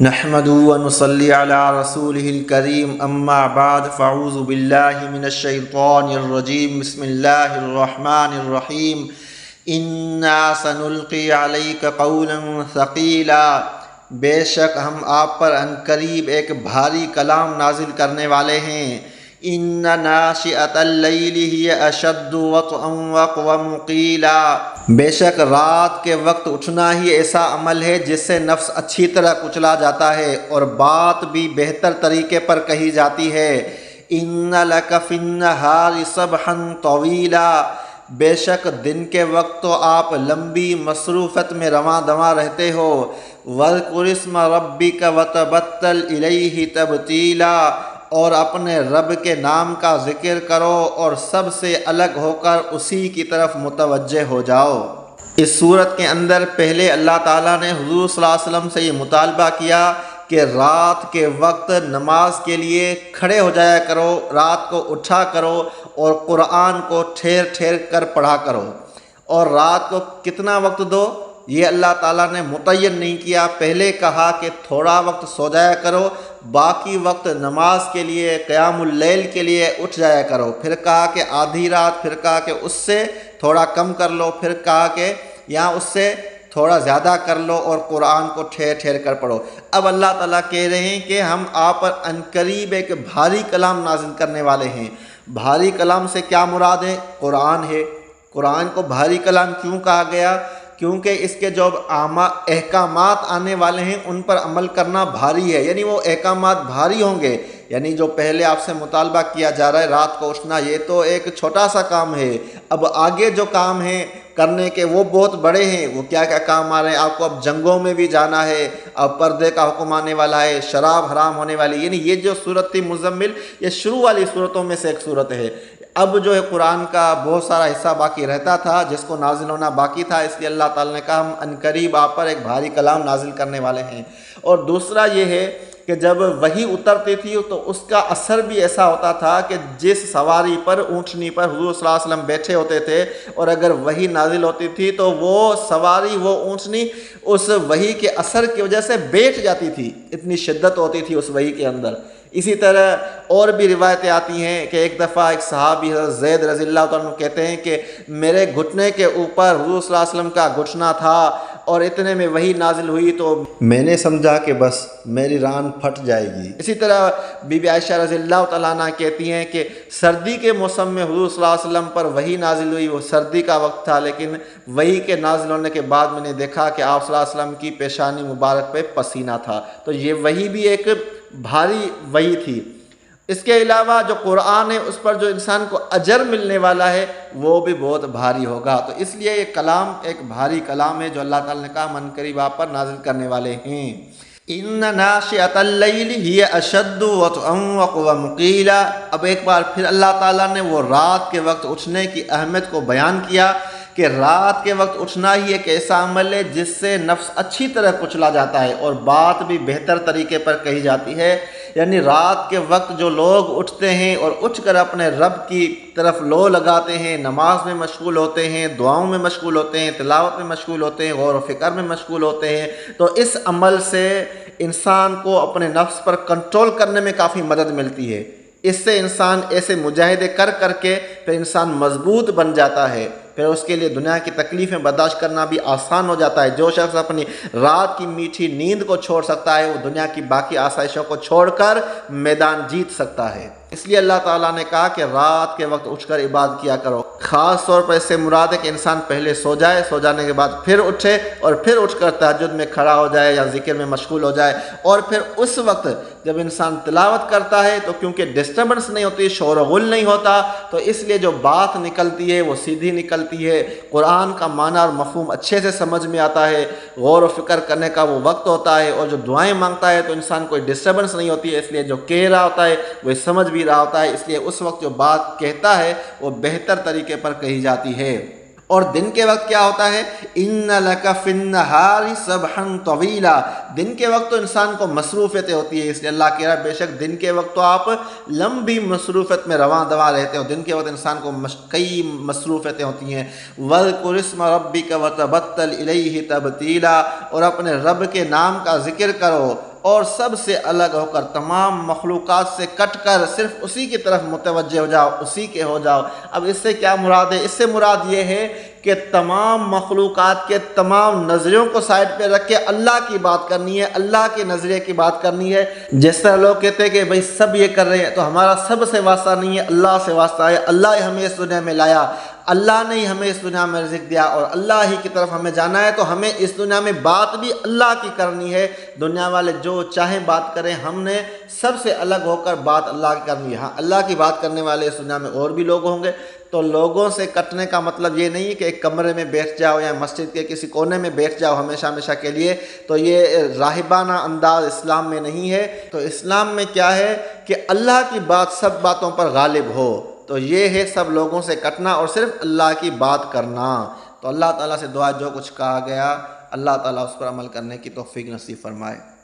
نحمد ونصلي على رسوله الكريم اما بعد فاعوذ بالله من الشيطان الرجيم بسم الله الرحمن الرحيم انا سنلقي عليك قولا ثقيلا بے شک ہم آپ پر عنقریب ایک بھاری کلام نازل کرنے والے ہیں۔ ان ناشئۃ اللیل ہی اشد وطئا واقوم قیلا، بے شک رات کے وقت اٹھنا ہی ایسا عمل ہے جس سے نفس اچھی طرح کچلا جاتا ہے اور بات بھی بہتر طریقے پر کہی جاتی ہے۔ ان لک فی النہار سبحا طویلا، بے شک دن کے وقت تو آپ لمبی مصروفت میں رواں دواں رہتے ہو۔ وَاذْكُرِ اسْمَ رَبِّكَ وَتَبَتَّلْ إِلَيْهِ تَبْتِيلًا، اور اپنے رب کے نام کا ذکر کرو اور سب سے الگ ہو کر اسی کی طرف متوجہ ہو جاؤ۔ اس صورت کے اندر پہلے اللہ تعالیٰ نے حضور صلی اللہ علیہ وسلم سے یہ مطالبہ کیا کہ رات کے وقت نماز کے لیے کھڑے ہو جایا کرو، رات کو اٹھا کرو اور قرآن کو ٹھہر ٹھہر کر پڑھا کرو۔ اور رات کو کتنا وقت دو یہ اللہ تعالیٰ نے متعین نہیں کیا، پہلے کہا کہ تھوڑا وقت سو جایا کرو، باقی وقت نماز کے لیے قیام اللیل کے لیے اٹھ جایا کرو، پھر کہا کہ آدھی رات، پھر کہا کہ اس سے تھوڑا کم کر لو، پھر کہا کہ یہاں اس سے تھوڑا زیادہ کر لو اور قرآن کو ٹھہر ٹھہر کر پڑھو۔ اب اللہ تعالیٰ کہہ رہے ہیں کہ ہم آپ پر عنقریب ایک بھاری کلام نازل کرنے والے ہیں۔ بھاری کلام سے کیا مراد ہے؟ قرآن ہے۔ قرآن کو بھاری کلام کیوں کہا گیا؟ کیونکہ اس کے جو احکامات آنے والے ہیں ان پر عمل کرنا بھاری ہے، یعنی وہ احکامات بھاری ہوں گے۔ یعنی جو پہلے آپ سے مطالبہ کیا جا رہا ہے رات کو اٹھنا، یہ تو ایک چھوٹا سا کام ہے، اب آگے جو کام ہیں کرنے کے وہ بہت بڑے ہیں۔ وہ کیا کیا کام آ رہے ہیں؟ آپ کو اب جنگوں میں بھی جانا ہے، اب پردے کا حکم آنے والا ہے، شراب حرام ہونے والی، یعنی یہ جو صورت تھی مزمل، یہ شروع والی صورتوں میں سے ایک صورت ہے۔ اب جو ہے قرآن کا بہت سارا حصہ باقی رہتا تھا جس کو نازل ہونا باقی تھا، اس لیے اللہ تعالیٰ نے کہا ہم عنقریب آپ پر ایک بھاری کلام نازل کرنے والے ہیں۔ اور دوسرا یہ ہے کہ جب وحی اترتی تھی تو اس کا اثر بھی ایسا ہوتا تھا کہ جس سواری پر، اونٹنی پر حضور صلی اللہ علیہ وسلم بیٹھے ہوتے تھے اور اگر وحی نازل ہوتی تھی تو وہ سواری، وہ اونٹنی اس وحی کے اثر کی وجہ سے بیٹھ جاتی تھی، اتنی شدت ہوتی تھی اس وحی کے اندر۔ اسی طرح اور بھی روایتیں آتی ہیں کہ ایک دفعہ ایک صحابی حضرت زید رضی اللہ تعالیٰ عنہ کہتے ہیں کہ میرے گھٹنے کے اوپر حضور صلی اللہ علیہ وسلم کا گھٹنا تھا اور اتنے میں وحی نازل ہوئی تو میں نے سمجھا کہ بس میری ران پھٹ جائے گی۔ اسی طرح بی بی عائشہ رضی اللہ تعالیٰ عنہ کہتی ہیں کہ سردی کے موسم میں حضور صلی اللہ علیہ وسلم پر وحی نازل ہوئی، وہ سردی کا وقت تھا، لیکن وحی کے نازل ہونے کے بعد میں نے دیکھا کہ آپ صلی اللہ علیہ وسلم کی پیشانی مبارک پہ پسینہ تھا۔ تو یہ وحی بھی ایک بھاری وحی تھی۔ اس کے علاوہ جو قرآن ہے اس پر جو انسان کو اجر ملنے والا ہے وہ بھی بہت بھاری ہوگا، تو اس لیے یہ کلام ایک بھاری کلام ہے جو اللہ تعالیٰ نے کہا ہم عنقریب آپ پر نازل کرنے والے ہیں۔ ان ناشئۃ اللیل ہی اشد وطئا واقوم قیلا، اب ایک بار پھر اللہ تعالیٰ نے وہ رات کے وقت اٹھنے کی اہمیت کو بیان کیا کہ رات کے وقت اٹھنا ہی ایک ایسا عمل ہے جس سے نفس اچھی طرح کچلا جاتا ہے اور بات بھی بہتر طریقے پر کہی جاتی ہے۔ یعنی رات کے وقت جو لوگ اٹھتے ہیں اور اٹھ کر اپنے رب کی طرف لو لگاتے ہیں، نماز میں مشغول ہوتے ہیں، دعاؤں میں مشغول ہوتے ہیں، تلاوت میں مشغول ہوتے ہیں، غور و فکر میں مشغول ہوتے ہیں، تو اس عمل سے انسان کو اپنے نفس پر کنٹرول کرنے میں کافی مدد ملتی ہے۔ اس سے انسان ایسے مجاہدے کر کر کے پھر انسان مضبوط بن جاتا ہے، پھر اس کے لیے دنیا کی تکلیفیں برداشت کرنا بھی آسان ہو جاتا ہے۔ جو شخص اپنی رات کی میٹھی نیند کو چھوڑ سکتا ہے وہ دنیا کی باقی آسائشوں کو چھوڑ کر میدان جیت سکتا ہے۔ اس لیے اللہ تعالیٰ نے کہا کہ رات کے وقت اٹھ کر عبادت کیا کرو۔ خاص طور پر اس سے مراد ہے کہ انسان پہلے سو جائے، سو جانے کے بعد پھر اٹھے اور پھر اٹھ کر تہجد میں کھڑا ہو جائے یا ذکر میں مشغول ہو جائے، اور پھر اس وقت جب انسان تلاوت کرتا ہے تو کیونکہ ڈسٹربنس نہیں ہوتی، شور و غل نہیں ہوتا، تو اس لیے جو بات نکلتی ہے وہ سیدھی نکلتی ہے، قرآن کا معنی اور مفہوم اچھے سے سمجھ میں آتا ہے، غور و فکر کرنے کا وہ وقت ہوتا ہے، اور جو دعائیں مانگتا ہے تو انسان کوئی ڈسٹربنس نہیں ہوتی ہے، اس لیے جو کہہ رہا ہوتا ہے وہ سمجھ بھی رہا ہوتا ہے، اس لیے اس وقت جو بات کہتا ہے وہ بہتر طریقے پر کہی جاتی ہے۔ اور دن کے وقت کیا ہوتا ہے؟ ان لک فی النہار سبحا طویلا، دن کے وقت تو انسان کو مصروفیتیں ہوتی ہے، اس لیے اللہ کہہ رہا ہے بے شک دن کے وقت تو آپ لمبی مصروفیت میں رواں دواں رہتے ہو، دن کے وقت انسان کو کئی مصروفیتیں ہوتی ہیں۔ وَاذْكُرِ اسْمَ رَبِّكَ وَتَبَتَّلْ إِلَيْهِ تَبْتِيلًا، اور اپنے رب کے نام کا ذکر کرو اور سب سے الگ ہو کر تمام مخلوقات سے کٹ کر صرف اسی کی طرف متوجہ ہو جاؤ، اسی کے ہو جاؤ۔ اب اس سے کیا مراد ہے؟ اس سے مراد یہ ہے کہ تمام مخلوقات کے تمام نظریوں کو سائڈ پہ رکھ کے اللہ کی بات کرنی ہے، اللہ کے نظریے کی بات کرنی ہے۔ جس طرح لوگ کہتے ہیں کہ بھئی سب یہ کر رہے ہیں تو ہمارا سب سے واسطہ نہیں ہے، اللہ سے واسطہ ہے، اللہ ہی ہمیں اس دنیا میں لایا، اللہ نے ہی ہمیں اس دنیا میں رزق دیا اور اللہ ہی کی طرف ہمیں جانا ہے، تو ہمیں اس دنیا میں بات بھی اللہ کی کرنی ہے۔ دنیا والے جو چاہیں بات کریں، ہم نے سب سے الگ ہو کر بات اللہ کی کرنی ہے۔ ہاں، اللہ کی بات کرنے والے اس دنیا میں اور بھی لوگ ہوں گے، تو لوگوں سے کٹنے کا مطلب یہ نہیں کہ ایک کمرے میں بیٹھ جاؤ یا مسجد کے کسی کونے میں بیٹھ جاؤ ہمیشہ ہمیشہ کے لیے، تو یہ راہبانہ انداز اسلام میں نہیں ہے۔ تو اسلام میں کیا ہے کہ اللہ کی بات سب باتوں پر غالب ہو، تو یہ ہے سب لوگوں سے کٹنا اور صرف اللہ کی بات کرنا۔ تو اللہ تعالیٰ سے دعا جو کچھ کہا گیا اللہ تعالیٰ اس پر عمل کرنے کی توفیق نصیب فرمائے۔